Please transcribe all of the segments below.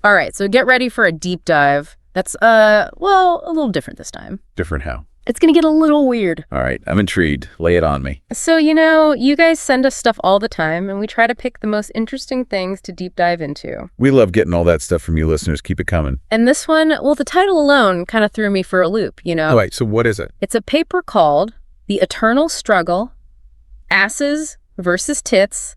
All right, so get ready for a deep dive. That's, well, a little different this time. Different how? It's gonna get a little weird. All right, I'm intrigued. Lay it on me. So, you guys send us stuff all the time, and we try to pick the most interesting things to deep dive into. We love getting all that stuff from you listeners. Keep it coming. And this one, well, the title alone kind of threw me for a loop, Oh, wait, so what is it? It's a paper called The Eternal Struggle, Asses versus Tits,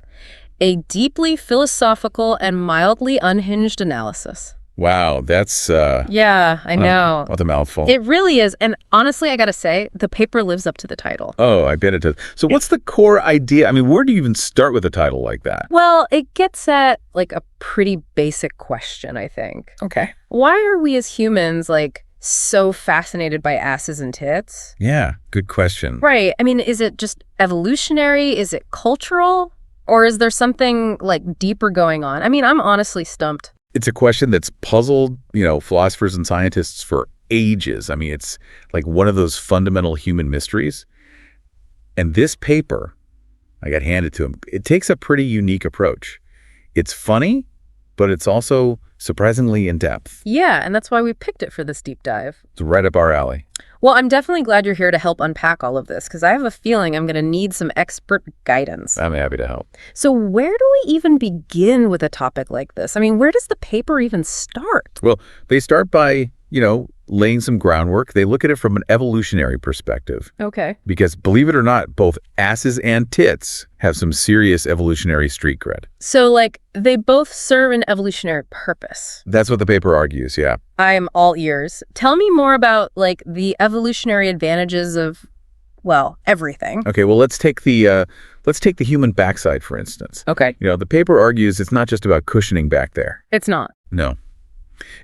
a deeply philosophical and mildly unhinged analysis. Wow, that's... Yeah, I know. What a mouthful. It really is. And honestly, I gotta say, the paper lives up to the title. Oh, I bet it does. So what's the core idea? I mean, where do you even start with a title like that? Well, it gets at, like, a pretty basic question, I think. Okay. Why are we as humans, like, so fascinated by asses and tits? Yeah, good question. Right. I mean, is it just evolutionary? Is it cultural? Or is there something, like, deeper going on? I mean, I'm honestly stumped. It's a question that's puzzled, philosophers and scientists for ages. I mean, it's like one of those fundamental human mysteries. And this paper, I got handed to him, it takes a pretty unique approach. It's funny, but it's also surprisingly in-depth. Yeah, and that's why we picked it for this deep dive. It's right up our alley. Well, I'm definitely glad you're here to help unpack all of this, because I have a feeling I'm going to need some expert guidance. I'm happy to help. So where do we even begin with a topic like this? I mean, where does the paper even start? Well, they start by, laying some groundwork. They look at it from an evolutionary perspective. Okay. Because believe it or not, both asses and tits have some serious evolutionary street cred. So, like, they both serve an evolutionary purpose. That's what the paper argues, yeah. I am all ears. Tell me more about, like, the evolutionary advantages of, well, everything. Okay, well, let's take the human backside, for instance. Okay. The paper argues it's not just about cushioning back there. It's not. No.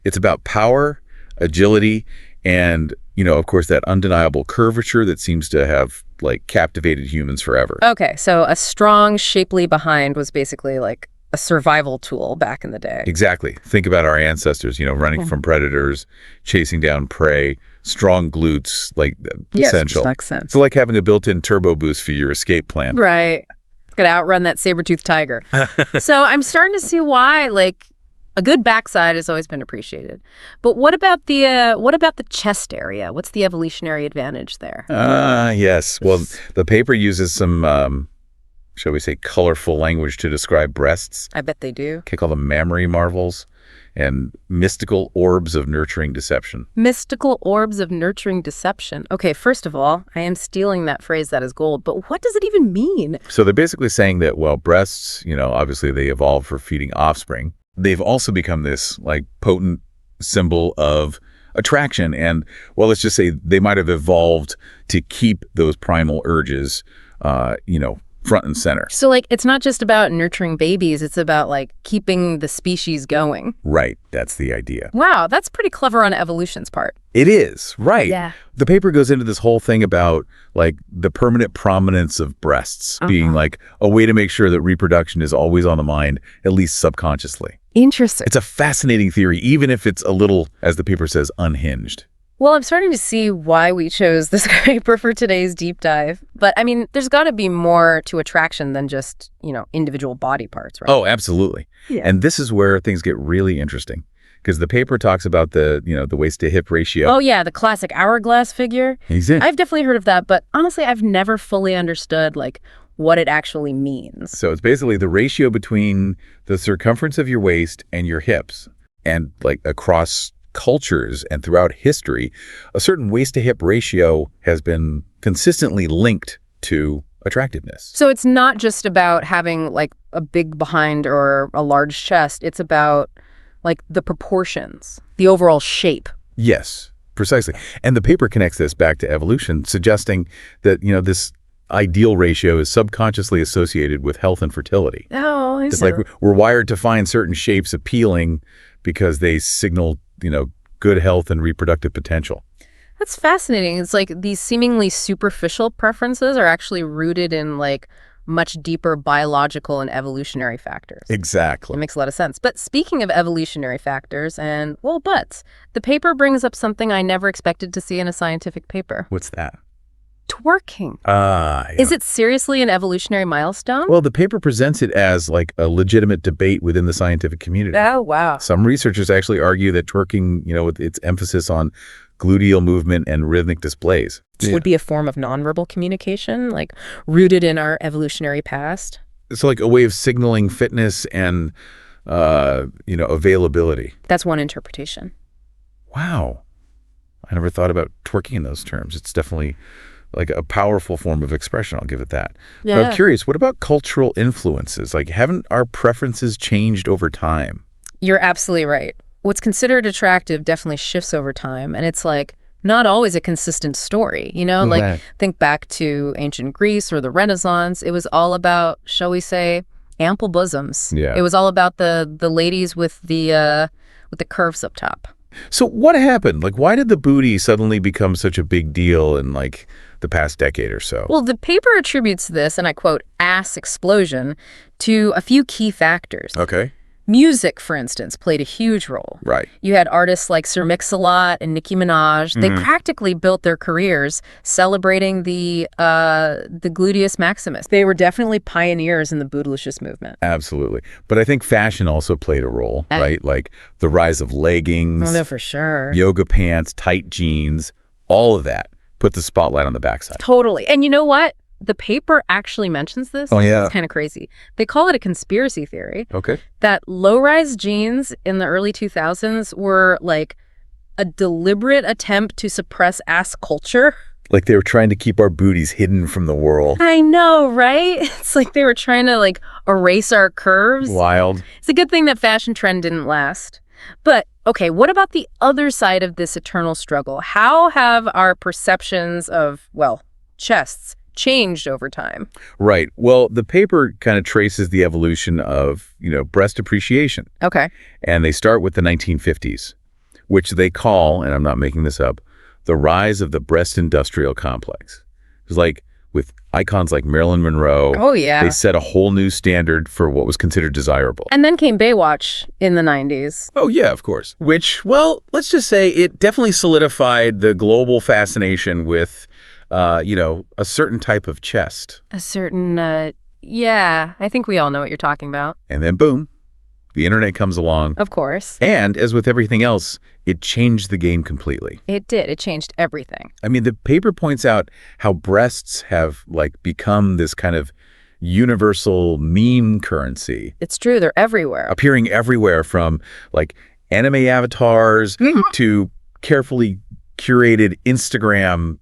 It's about power, agility, and, of course, that undeniable curvature that seems to have, like, captivated humans forever. Okay, so a strong, shapely behind was basically, like, a survival tool back in the day. Exactly. Think about our ancestors, running from predators, chasing down prey, strong glutes, like, essential. Yes, makes sense. It's like having a built-in turbo boost for your escape plan. Right. Gonna outrun that saber-toothed tiger. So I'm starting to see why, like, a good backside has always been appreciated. But what about the chest area? What's the evolutionary advantage there? Yes. Well, the paper uses some, shall we say, colorful language to describe breasts. I bet they do. They call them mammary marvels and mystical orbs of nurturing deception. Mystical orbs of nurturing deception. Okay, first of all, I am stealing that phrase that is gold, but what does it even mean? So they're basically saying that, well, breasts, obviously they evolved for feeding offspring. They've also become this, like, potent symbol of attraction. And, well, let's just say they might have evolved to keep those primal urges, front and center. So, like, it's not just about nurturing babies. It's about, like, keeping the species going. Right. That's the idea. Wow, that's pretty clever on evolution's part. It is. Right. Yeah. The paper goes into this whole thing about, like, the permanent prominence of breasts being, like, a way to make sure that reproduction is always on the mind, at least subconsciously. Interesting. It's a fascinating theory, even if it's a little, as the paper says, unhinged. Well, I'm starting to see why we chose this paper for today's deep dive. But, I mean, there's got to be more to attraction than just, individual body parts, right? Oh, absolutely. Yeah. And this is where things get really interesting, because the paper talks about the waist-to-hip ratio. Oh, yeah, the classic hourglass figure. Exactly. I've definitely heard of that, but honestly, I've never fully understood, like, what it actually means. So it's basically the ratio between the circumference of your waist and your hips. And, like, across cultures and throughout history, a certain waist-to-hip ratio has been consistently linked to attractiveness. So it's not just about having, like, a big behind or a large chest. It's about, like, the proportions, the overall shape. Yes, precisely. And the paper connects this back to evolution, suggesting that, this ideal ratio is subconsciously associated with health and fertility. Oh, I see. It's like we're wired to find certain shapes appealing because they signal, good health and reproductive potential. That's fascinating. It's like these seemingly superficial preferences are actually rooted in, like, much deeper biological and evolutionary factors. Exactly. It makes a lot of sense. But speaking of evolutionary factors and, well, buts, the paper brings up something I never expected to see in a scientific paper. What's that? Twerking. Yeah. Is it seriously an evolutionary milestone? Well, the paper presents it as like a legitimate debate within the scientific community. Oh, wow. Some researchers actually argue that twerking, with its emphasis on gluteal movement and rhythmic displays, Would be a form of nonverbal communication, like rooted in our evolutionary past. it's like a way of signaling fitness and, availability. That's one interpretation. Wow. I never thought about twerking in those terms. It's definitely like a powerful form of expression. I'll give it that. Yeah. But I'm curious, what about cultural influences? Like, haven't our preferences changed over time? You're absolutely right. What's considered attractive definitely shifts over time, and it's like not always a consistent story, Like Right. think back to ancient Greece or the Renaissance. It was all about, shall we say, ample bosoms. Yeah. It was all about the ladies with the curves up top. So what happened? Like, why did the booty suddenly become such a big deal in like the past decade or so? Well, the paper attributes this, and I quote, ass explosion, to a few key factors. Okay. Music, for instance, played a huge role. Right. You had artists like Sir Mix-a-Lot and Nicki Minaj. They practically built their careers celebrating the gluteus maximus. They were definitely pioneers in the bootylicious movement. Absolutely. But I think fashion also played a role, right? Like the rise of leggings, Oh, no, for sure. yoga pants, tight jeans, all of that put the spotlight on the backside. Totally. And you know what? The paper actually mentions this. Oh, yeah. It's kind of crazy. They call it a conspiracy theory Okay. that low-rise jeans in the early 2000s were like a deliberate attempt to suppress ass culture. Like they were trying to keep our booties hidden from the world. I know, right? It's like they were trying to like erase our curves. Wild. It's a good thing that fashion trend didn't last. But okay, what about the other side of this eternal struggle? How have our perceptions of, well, chests changed over time? Right. Well, the paper kind of traces the evolution of, breast appreciation. Okay. And they start with the 1950s, which they call, and I'm not making this up, the rise of the breast industrial complex. It was like with icons like Marilyn Monroe. Oh, yeah. They set a whole new standard for what was considered desirable. And then came Baywatch in the 90s. Oh, yeah, of course. Which, well, let's just say it definitely solidified the global fascination with, a certain type of chest. A certain, yeah, I think we all know what you're talking about. And then, boom, the internet comes along. Of course. And as with everything else, it changed the game completely. It did. It changed everything. I mean, the paper points out how breasts have, become this kind of universal meme currency. It's true. They're everywhere. Appearing everywhere from, anime avatars to carefully curated Instagram,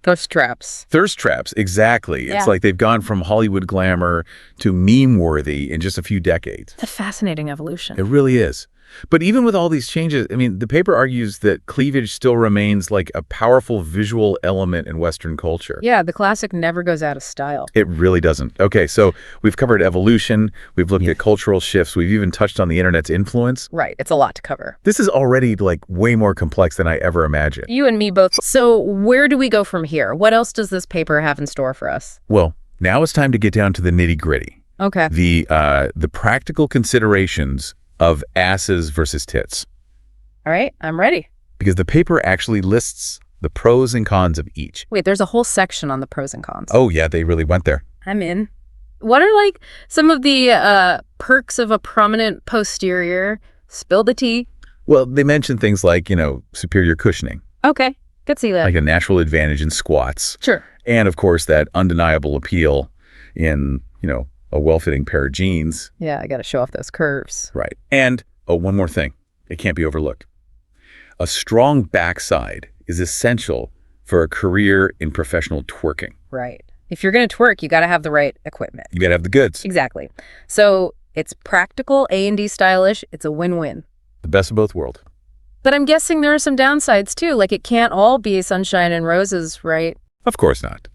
Those traps. thirst traps. Exactly. Yeah. It's like they've gone from Hollywood glamour to meme worthy in just a few decades. It's a fascinating evolution. It really is. But even with all these changes, I mean, the paper argues that cleavage still remains like a powerful visual element in Western culture. Yeah, the classic never goes out of style. It really doesn't. Okay, so we've covered evolution, we've looked at cultural shifts, we've even touched on the internet's influence. Right. It's a lot to cover. This is already way more complex than I ever imagined. You and me both. So where do we go from here? What else does this paper have in store for us? Well, now it's time to get down to the nitty-gritty. Okay. The practical considerations of asses versus tits. All right. I'm ready. Because the paper actually lists the pros and cons of each. Wait, there's a whole section on the pros and cons. Oh, yeah, they really went there. I'm in. What are some of the perks of a prominent posterior? Spill the tea. Well, they mentioned things like, superior cushioning, Okay. Could see that. like a natural advantage in squats. Sure. And, of course, that undeniable appeal in, a well-fitting pair of jeans. Yeah, I got to show off those curves. Right. And, one more thing. It can't be overlooked. A strong backside is essential for a career in professional twerking. Right. If you're going to twerk, you got to have the right equipment. You gotta have the goods. Exactly. So it's practical, A&D stylish. It's a win-win. The best of both worlds. But I'm guessing there are some downsides too. Like it can't all be sunshine and roses, right? Of course not.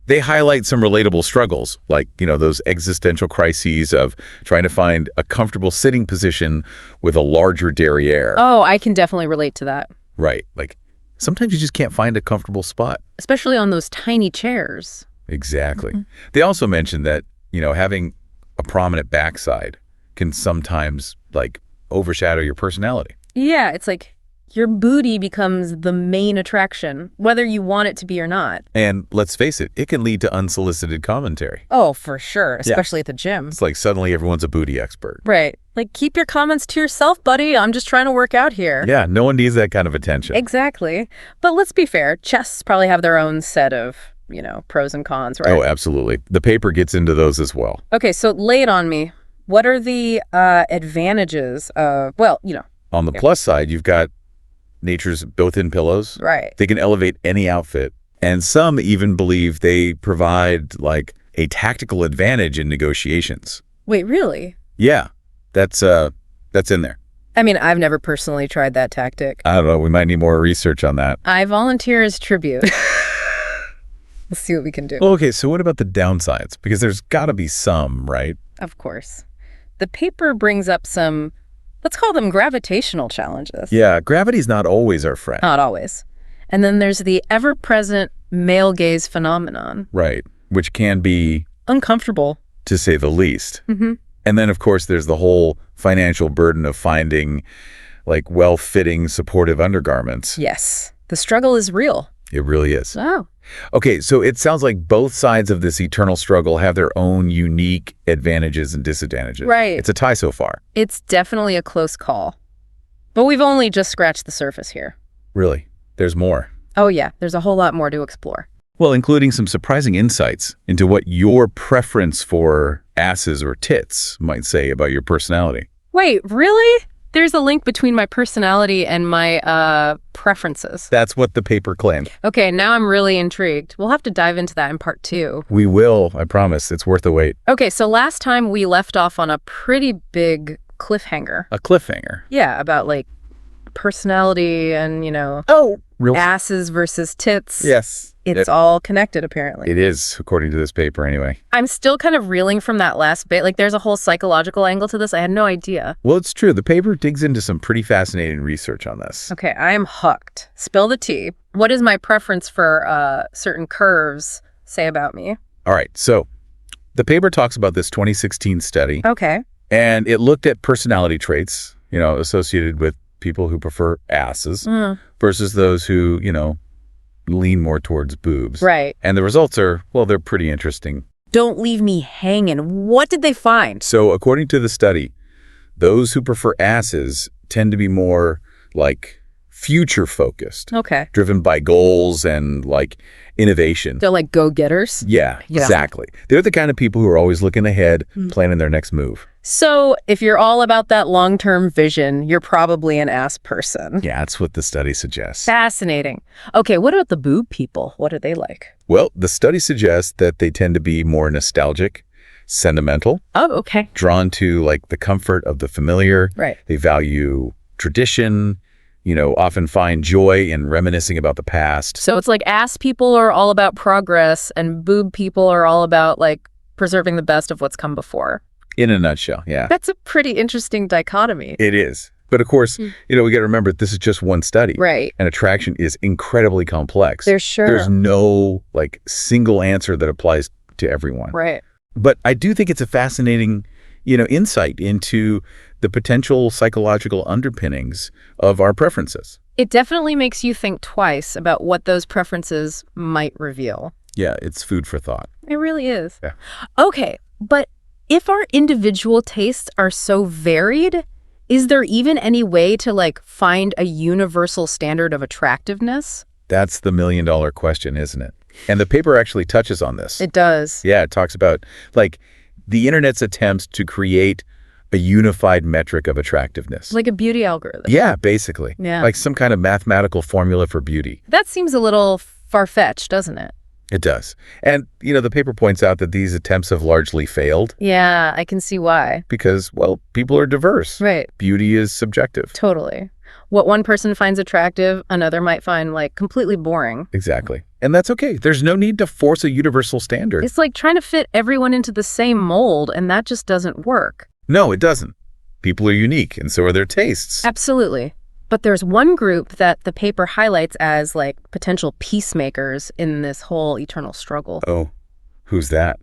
They highlight some relatable struggles, like, those existential crises of trying to find a comfortable sitting position with a larger derriere. Oh, I can definitely relate to that. Right. Like, sometimes you just can't find a comfortable spot. Especially on those tiny chairs. Exactly. They also mentioned that, having a prominent backside can sometimes, overshadow your personality. Yeah, it's like your booty becomes the main attraction, whether you want it to be or not. And let's face it, it can lead to unsolicited commentary. Oh, for sure, especially at the gym. It's like suddenly everyone's a booty expert. Right. Like, keep your comments to yourself, buddy. I'm just trying to work out here. Yeah, no one needs that kind of attention. Exactly. But let's be fair. Chests probably have their own set of, pros and cons, right? Oh, absolutely. The paper gets into those as well. Okay, so lay it on me. What are the advantages of, On the plus side, you've got nature's built-in pillows. right. They can elevate any outfit. And some even believe they provide like a tactical advantage in negotiations. Wait, really? Yeah, that's in there. I mean, I've never personally tried that tactic. I don't know. We might need more research on that. I volunteer as tribute. Let's see what we can do. Well, okay, so what about the downsides? Because there's got to be some, right? Of course. The paper brings up some, let's call them gravitational challenges. Yeah, gravity's not always our friend. Not always. And then there's the ever-present male gaze phenomenon. Right, which can be Uncomfortable. to say the least. Mm-hmm. And then, of course, there's the whole financial burden of finding like well-fitting supportive undergarments. Yes. The struggle is real. It really is. Oh. Okay, so it sounds like both sides of this eternal struggle have their own unique advantages and disadvantages. Right. It's a tie so far. It's definitely a close call. But we've only just scratched the surface here. Really, there's more. Oh yeah, there's a whole lot more to explore. Well, including some surprising insights into what your preference for asses or tits might say about your personality. Wait, really? There's a link between my personality and my preferences. That's what the paper claimed. Okay, now I'm really intrigued. We'll have to dive into that in part 2. We will, I promise. It's worth the wait. Okay, so last time we left off on a pretty big cliffhanger. A cliffhanger. Yeah, about like personality and, Real. asses versus tits. Yes. It's all connected, apparently. It is, according to this paper, anyway. I'm still kind of reeling from that last bit. Like, there's a whole psychological angle to this. I had no idea. Well, it's true. The paper digs into some pretty fascinating research on this. Okay, I am hooked. Spill the tea. What is my preference for certain curves say about me? All right. So the paper talks about this 2016 study, Okay. and it looked at personality traits, associated with people who prefer asses versus those who, lean more towards boobs. Right. And the results are, well, they're pretty interesting. Don't leave me hanging. What did they find? So according to the study, those who prefer asses tend to be more like future focused, Okay. driven by goals and like innovation. They're like go-getters? Yeah, Yeah. exactly. They're the kind of people who are always looking ahead, planning their next move. So if you're all about that long-term vision, you're probably an ass person. Yeah, that's what the study suggests. Fascinating. Okay, what about the boob people? What are they like? Well, the study suggests that they tend to be more nostalgic, sentimental, Oh, okay. drawn to like the comfort of the familiar. Right. They value tradition, often find joy in reminiscing about the past. So it's like ass people are all about progress and boob people are all about like preserving the best of what's come before. In a nutshell, yeah. That's a pretty interesting dichotomy. It is. But of course, we got to remember this is just one study. Right. And attraction is incredibly complex. There's There's no like single answer that applies to everyone. Right. But I do think it's a fascinating, insight into the potential psychological underpinnings of our preferences. It definitely makes you think twice about what those preferences might reveal. Yeah, it's food for thought. It really is. Yeah. Okay, but if our individual tastes are so varied, is there even any way to like find a universal standard of attractiveness? That's the million-dollar question, isn't it? And the paper actually touches on this. It does. Yeah, it talks about like the internet's attempts to create a unified metric of attractiveness. Like a beauty algorithm. Yeah, basically. Yeah. Like some kind of mathematical formula for beauty. That seems a little far-fetched, doesn't it? It does. And, the paper points out that these attempts have largely failed Yeah, I can see why. because, well, people are diverse. Right. Beauty is subjective. Totally. What one person finds attractive, another might find like completely boring. Exactly. And that's okay. There's no need to force a universal standard. It's like trying to fit everyone into the same mold, and that just doesn't work. No, it doesn't. People are unique, and so are their tastes. Absolutely. But there's one group that the paper highlights as like potential peacemakers in this whole eternal struggle. Oh, who's that?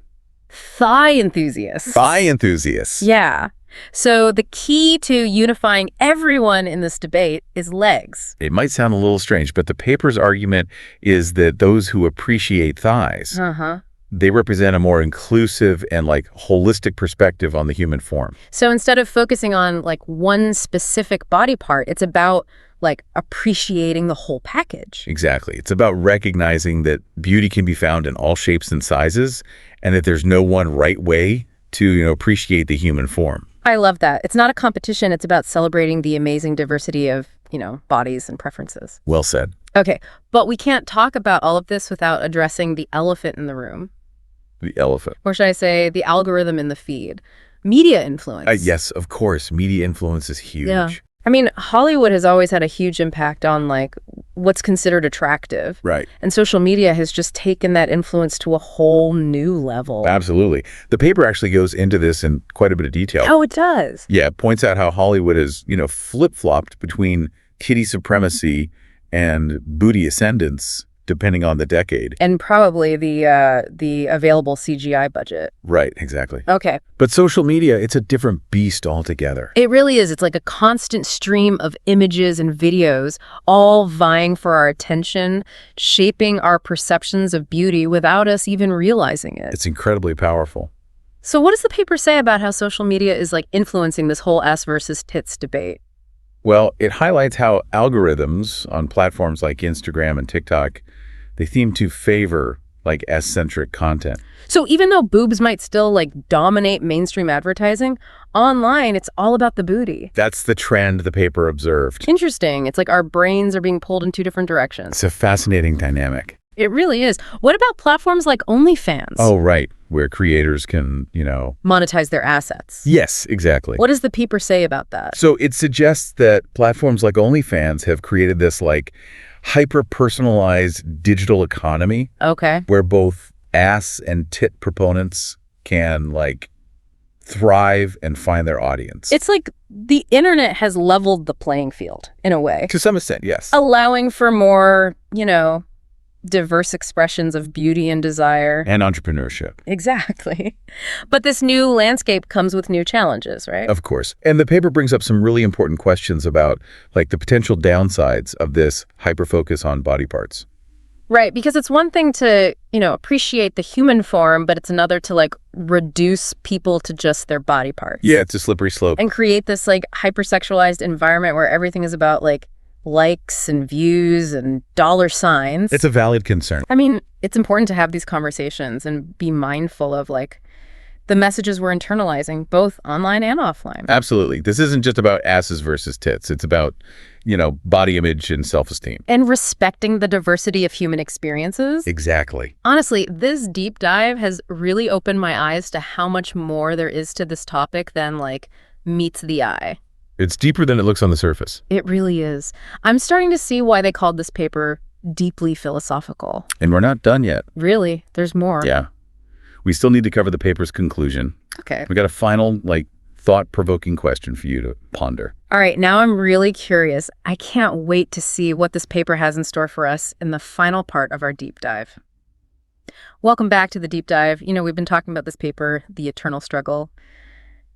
Thigh enthusiasts. Thigh enthusiasts. Yeah. So the key to unifying everyone in this debate is legs. It might sound a little strange, but the paper's argument is that those who appreciate thighs, they represent a more inclusive and like holistic perspective on the human form. So instead of focusing on like one specific body part, it's about like appreciating the whole package. Exactly. It's about recognizing that beauty can be found in all shapes and sizes, and that there's no one right way to, appreciate the human form. I love that. It's not a competition. It's about celebrating the amazing diversity of, bodies and preferences. Well said. Okay, but we can't talk about all of this without addressing the elephant in the room. The elephant. Or should I say the algorithm in the feed? Media influence. Yes, of course. Media influence is huge. Yeah. I mean, Hollywood has always had a huge impact on like what's considered attractive. Right. And social media has just taken that influence to a whole new level. Absolutely. The paper actually goes into this in quite a bit of detail. Oh, it does. Yeah, it points out how Hollywood has, flip-flopped between titty supremacy and booty ascendance, depending on the decade. And probably the available CGI budget. Right, exactly. Okay. But social media, it's a different beast altogether. It really is. It's like a constant stream of images and videos, all vying for our attention, shaping our perceptions of beauty without us even realizing it. It's incredibly powerful. So what does the paper say about how social media is like influencing this whole ass versus tits debate? Well, it highlights how algorithms on platforms like Instagram and TikTok, they seem to favor like ass-centric content. So even though boobs might still like dominate mainstream advertising, online it's all about the booty. That's the trend the paper observed. Interesting. It's like our brains are being pulled in two different directions. It's a fascinating dynamic. It really is. What about platforms like OnlyFans? Oh, right. Where creators can, monetize their assets. Yes, exactly. What does the paper say about that? So it suggests that platforms like OnlyFans have created this like hyper-personalized digital economy. Okay. Where both ass and tit proponents can like thrive and find their audience. It's like the internet has leveled the playing field in a way. To some extent, yes. Allowing for more, diverse expressions of beauty and desire. And entrepreneurship. Exactly. But this new landscape comes with new challenges, right? Of course. And the paper brings up some really important questions about like the potential downsides of this hyper-focus on body parts. Right, because it's one thing to, appreciate the human form, but it's another to like reduce people to just their body parts. Yeah, it's a slippery slope. And create this like hypersexualized environment where everything is about like likes and views and dollar signs. It's a valid concern. I mean, it's important to have these conversations and be mindful of like the messages we're internalizing, both online and offline. Absolutely. This isn't just about asses versus tits. It's about, body image and self-esteem. And respecting the diversity of human experiences. Exactly. Honestly, this deep dive has really opened my eyes to how much more there is to this topic than like meets the eye. It's deeper than it looks on the surface. It really is. I'm starting to see why they called this paper deeply philosophical. And we're not done yet. Really? There's more. Yeah. We still need to cover the paper's conclusion. Okay. We got a final, thought-provoking question for you to ponder. All right, now I'm really curious. I can't wait to see what this paper has in store for us in the final part of our deep dive. Welcome back to the deep dive. We've been talking about this paper, The Eternal Struggle,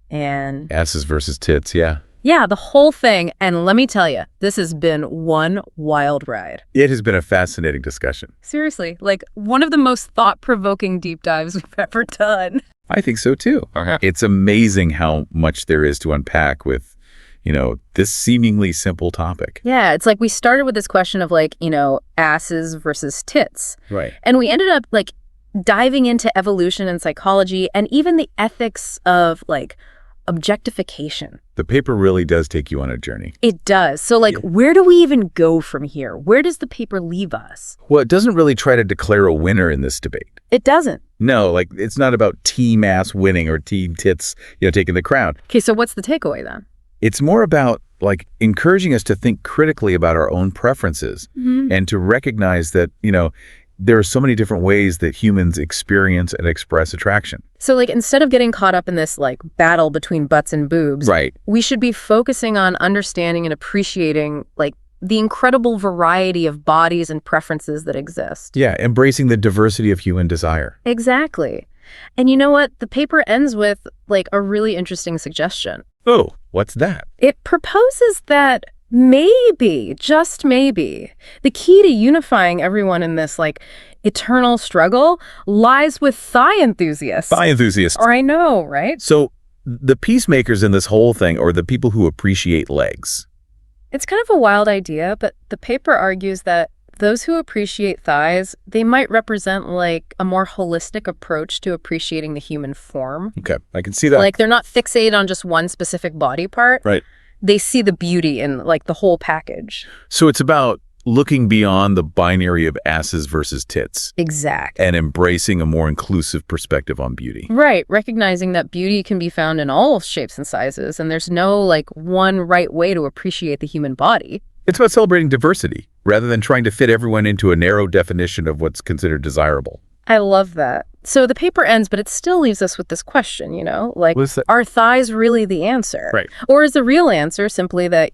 and... Asses versus tits, yeah. Yeah, the whole thing. And let me tell you, this has been one wild ride. It has been a fascinating discussion. Seriously, like one of the most thought-provoking deep dives we've ever done. I think so, too. Okay. It's amazing how much there is to unpack with, this seemingly simple topic. Yeah, it's like we started with this question of asses versus tits. Right. And we ended up diving into evolution and psychology and even the ethics of objectification. The paper really does take you on a journey. It does. So where do we even go from here? Where does the paper leave us? Well, it doesn't really try to declare a winner in this debate. It doesn't. No, it's not about team ass winning or team tits, taking the crown. Okay, so what's the takeaway then? It's more about encouraging us to think critically about our own preferences and to recognize that, there are so many different ways that humans experience and express attraction. So instead of getting caught up in this battle between butts and boobs, right, we should be focusing on understanding and appreciating the incredible variety of bodies and preferences that exist. Yeah, embracing the diversity of human desire. Exactly. And you know what? The paper ends with a really interesting suggestion. Oh, what's that? It proposes that maybe, just maybe, the key to unifying everyone in this, like, eternal struggle lies with thigh enthusiasts. Thigh enthusiasts. Or I know, right? So the peacemakers in this whole thing are the people who appreciate legs. It's kind of a wild idea, but the paper argues that those who appreciate thighs, they might represent, like, a more holistic approach to appreciating the human form. Okay, I can see that. Like, they're not fixated on just one specific body part. Right. They see the beauty in, like, the whole package. So it's about looking beyond the binary of asses versus tits. Exactly. And embracing a more inclusive perspective on beauty. Right, recognizing that beauty can be found in all shapes and sizes, and there's no, like, one right way to appreciate the human body. It's about celebrating diversity, rather than trying to fit everyone into a narrow definition of what's considered desirable. I love that. So the paper ends, but it still leaves us with this question, like, are thighs really the answer? Right. Or is the real answer simply that,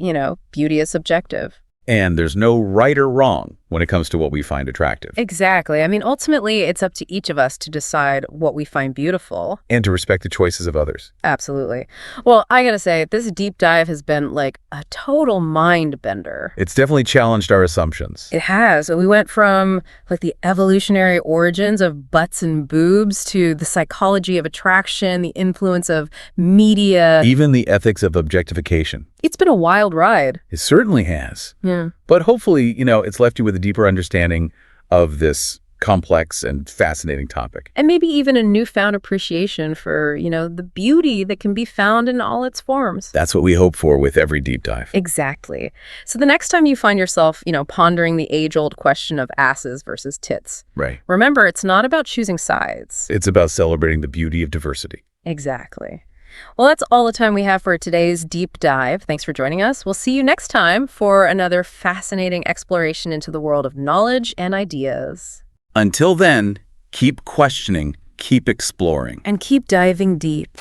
beauty is subjective? And there's no right or wrong when it comes to what we find attractive. Exactly. I mean, ultimately, it's up to each of us to decide what we find beautiful. And to respect the choices of others. Absolutely. Well, I gotta say, this deep dive has been, like, a total mind bender. It's definitely challenged our assumptions. It has. We went from, like, the evolutionary origins of butts and boobs to the psychology of attraction, the influence of media. Even the ethics of objectification. It's been a wild ride. It certainly has. Yeah. But hopefully, it's left you with a deeper understanding of this complex and fascinating topic. And maybe even a newfound appreciation for, the beauty that can be found in all its forms. That's what we hope for with every deep dive. Exactly. So the next time you find yourself, pondering the age-old question of asses versus tits, right, remember, it's not about choosing sides. It's about celebrating the beauty of diversity. Exactly. Well, that's all the time we have for today's deep dive. Thanks for joining us. We'll see you next time for another fascinating exploration into the world of knowledge and ideas. Until then, keep questioning, keep exploring. And keep diving deep.